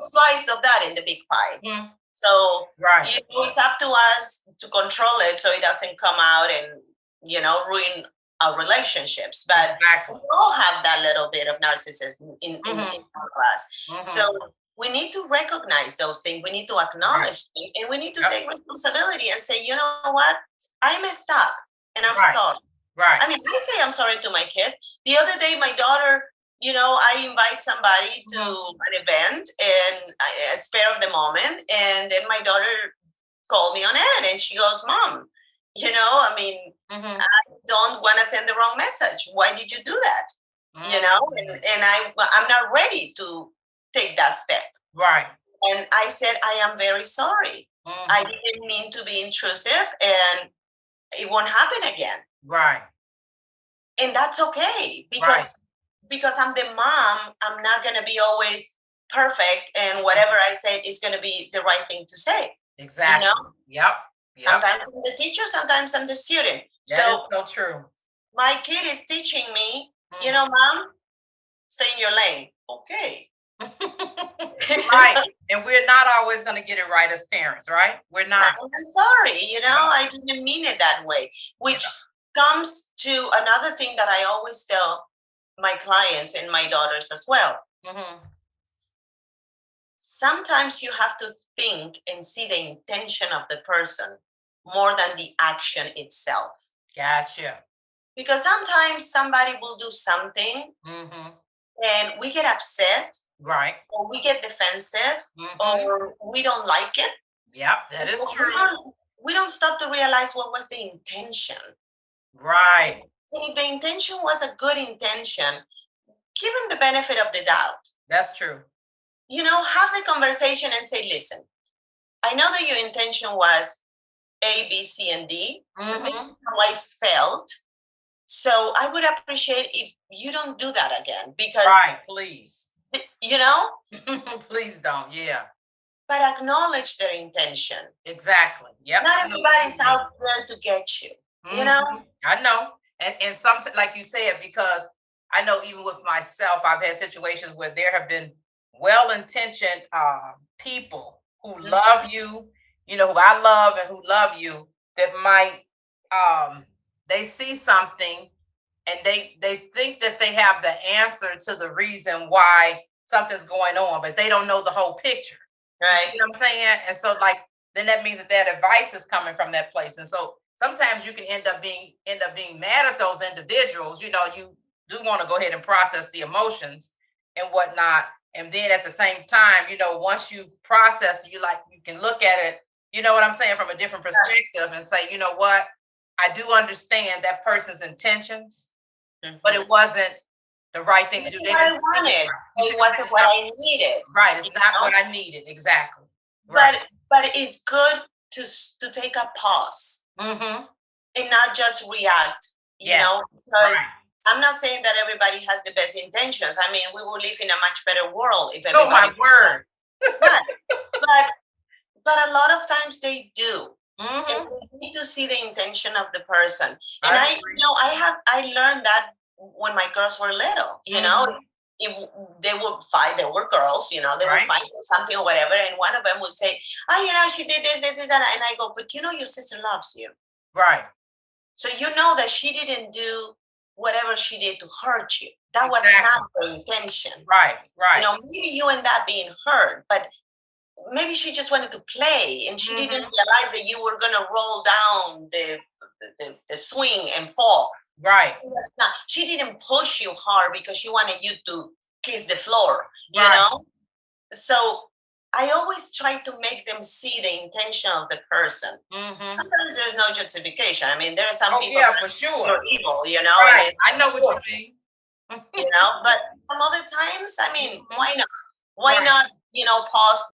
slice of that in the big pie. Mm-hmm. So Right. it's up to us to control it so it doesn't come out and, ruin our relationships. But Exactly. we all have that little bit of narcissism in all of us. Mm-hmm. So we need to recognize those things. We need to acknowledge them, and we need to take responsibility and say, you know what? I messed up and I'm sorry. Right. I mean, I say I'm sorry to my kids. The other day, my daughter, I invite somebody to an event and a spare of the moment. And then my daughter called me on it and she goes, Mom, I don't want to send the wrong message. Why did you do that? And I'm not ready to take that step. Right. And I said, I am very sorry. I didn't mean to be intrusive and it won't happen again. Right. And that's okay because I'm the mom. I'm not going to be always perfect, and whatever I said is going to be the right thing to say. Exactly. Yep. Sometimes I'm the teacher, sometimes I'm the student. That is so true. My kid is teaching me, Mom, stay in your lane. Okay. Right. And we're not always going to get it right as parents, right? We're not. I'm sorry, I didn't mean it that way, which comes to another thing that I always tell my clients and my daughters as well. Sometimes you have to think and see the intention of the person more than the action itself. Gotcha. Because sometimes somebody will do something and we get upset. Right. Or we get defensive or we don't like it. Yep, that is true. We don't stop to realize what was the intention. Right. And if the intention was a good intention, give them the benefit of the doubt. That's true. Have the conversation and say, listen, I know that your intention was A, B, C, and D. This is how I felt. So I would appreciate if you don't do that again. Because please. Please don't. Yeah. But acknowledge their intention. Exactly. Yep. Not everybody's out there to get you. I know. And sometimes, like you said, because I know even with myself, I've had situations where there have been well-intentioned people who love you, who I love and who love you, that might they see something and they think that they have the answer to the reason why something's going on, but they don't know the whole picture. Right. You know what I'm saying? And so then that means that advice is coming from that place. And so sometimes you can end up being mad at those individuals. You do want to go ahead and process the emotions and whatnot. And then at the same time, once you've processed it, you can look at it, you know what I'm saying, from a different perspective and say, you know what? I do understand that person's intentions, but it wasn't the right thing to do. What I wanted. It wasn't what I needed. Right. It's not what I needed. Exactly. Right. But it's good to take a pause and not just react, because I'm not saying that everybody has the best intentions. I mean, we will live in a much better world if everybody. Oh, my word. But a lot of times they do. And we need to see the intention of the person. And I learned that when my girls were little, if they would fight, they were girls, they would fight or something or whatever. And one of them would say, she did this, that. And I go, but your sister loves you. Right. So that she didn't do whatever she did to hurt you. That was not her intention. Right. Maybe you end up being hurt, but maybe she just wanted to play and she didn't realize that you were going to roll down the swing and fall. Right. She didn't push you hard because she wanted you to kiss the floor, So I always try to make them see the intention of the person. Sometimes there's no justification. I mean, there are some people for sure. are evil, Right. I know what you mean. But some other times, I mean, why not? Why not, pause,